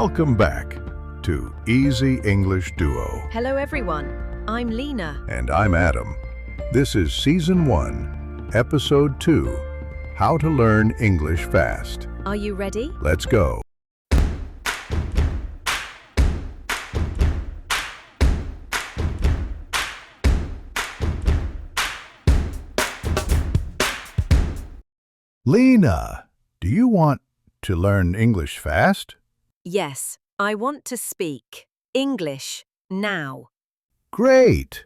Welcome back to Easy English Duo. Hello everyone, I'm Lina. And I'm Adam. This is Season 1, Episode 2, How to Learn English Fast. Are you ready? Let's go. Lina, do you want to learn English fast? Yes, I want to speak English now. Great!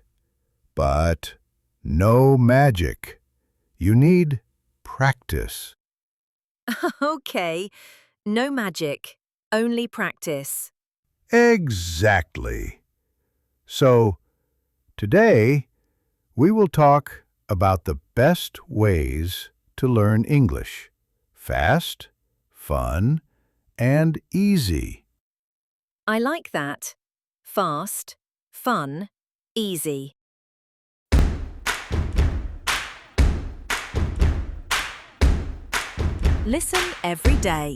But no magic. You need practice. Okay, no magic, only practice. Exactly. So, today, we will talk about the best ways to learn English. Fast, fun, and easy. I like that. Fast, fun, easy. Listen every day.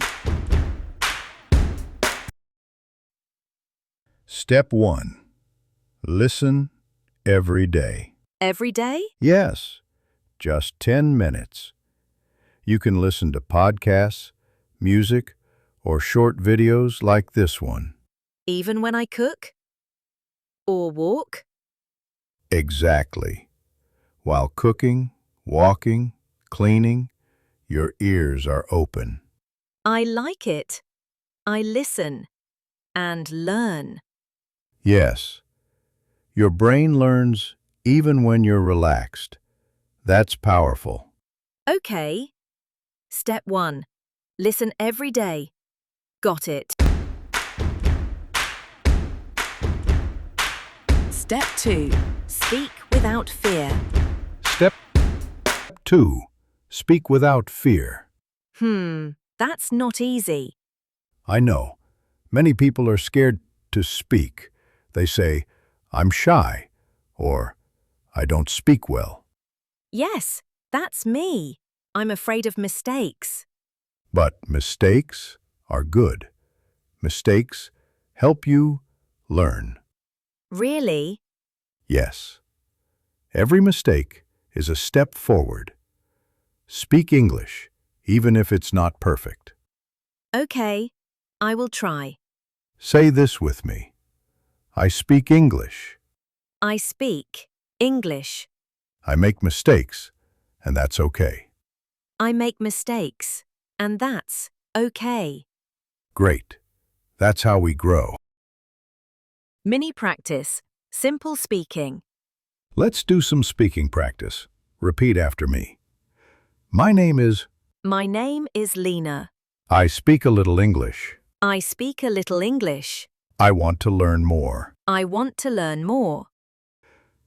Step 1. Listen every day. Every day? Yes, just 10 minutes. You can listen to podcasts, music, or short videos like this one. Even when I cook? Or walk? Exactly. While cooking, walking, cleaning, your ears are open. I like it. I listen and learn. Yes. Your brain learns even when you're relaxed. That's powerful. Okay. Step 1. Listen every day. Got it. Step 2. Speak without fear. Step 2. Speak without fear. That's not easy. I know. Many people are scared to speak. They say, I'm shy, or I don't speak well. Yes, that's me. I'm afraid of mistakes. But mistakes are good. Mistakes help you learn. Really? Yes. Every mistake is a step forward. Speak English, even if it's not perfect. Okay, I will try. Say this with me. I speak English. I speak English. I make mistakes, and that's okay. I make mistakes, and that's okay. Great. That's how we grow. Mini practice. Simple speaking. Let's do some speaking practice. Repeat after me. My name is... My name is Lina. I speak a little English. I speak a little English. I want to learn more. I want to learn more.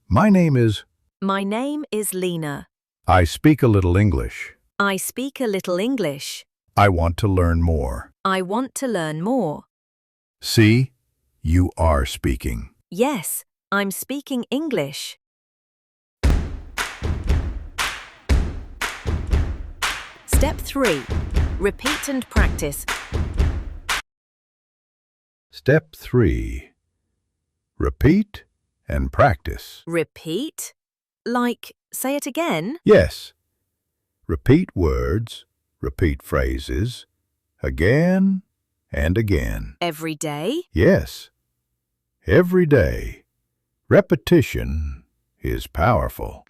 My name is... My name is Lina. I speak a little English. I speak a little English. I want to learn more. I want to learn more. See? You are speaking. Yes, I'm speaking English. Step 3. Repeat and practice. Step 3. Repeat and practice. Repeat? Like, say it again? Yes. Repeat words, repeat phrases, again and again. Every day? Yes. Every day. Repetition is powerful.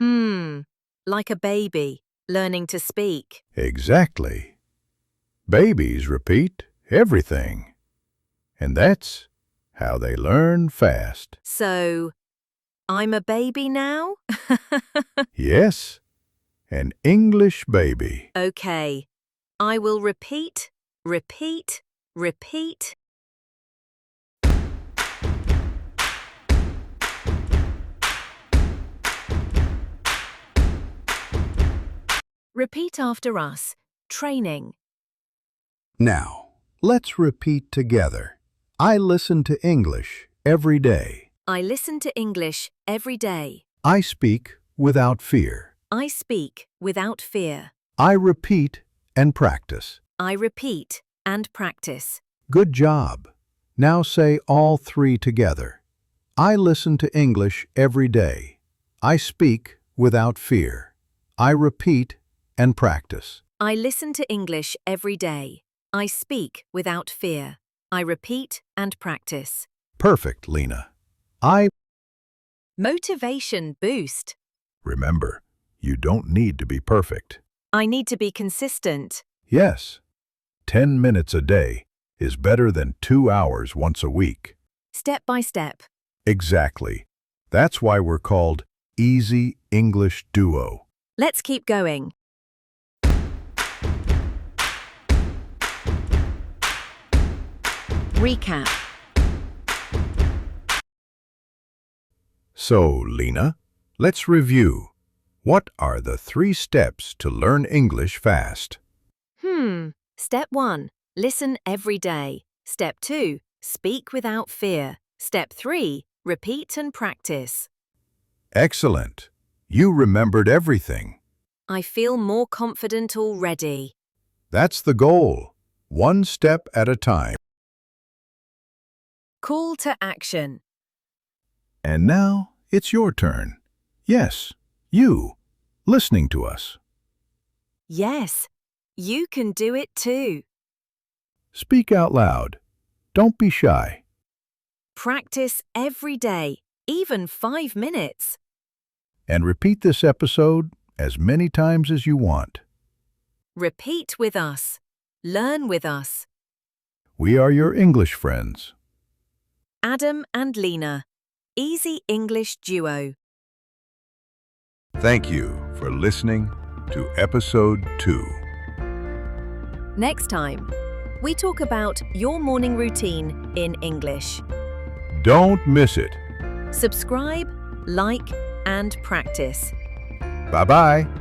Like a baby learning to speak. Exactly. Babies repeat everything. And that's how they learn fast. So, I'm a baby now? Yes, an English baby. Okay, I will repeat, repeat, repeat. Repeat after us. Training. Now, let's repeat together. I listen to English every day. I listen to English every day. I speak without fear. I speak without fear. I repeat and practice. I repeat and practice. Good job. Now say all three together. I listen to English every day. I speak without fear. I repeat and practice. I listen to English every day. I speak without fear. I repeat and practice. Perfect, Lina. I Motivation boost. remember, you don't need to be perfect. I need to be consistent. Yes, 10 minutes a day is better than 2 hours once a week. Step by step. Exactly. That's why we're called Easy English Duo. Let's keep going. Recap. So, Lina, let's review. What are the 3 steps to learn English fast? Step 1. Listen every day. Step 2. Speak without fear. Step 3. Repeat and practice. Excellent. You remembered everything. I feel more confident already. That's the goal. 1 step at a time. Call to action. And now it's your turn. Yes, you, listening to us. Yes, you can do it too. Speak out loud. Don't be shy. Practice every day, even 5 minutes. And repeat this episode as many times as you want. Repeat with us. Learn with us. We are your English friends. Adam and Lina. Easy English Duo. Thank you for listening to episode 2. Next time, we talk about your morning routine in English. Don't miss it. Subscribe, like, and practice. Bye-bye.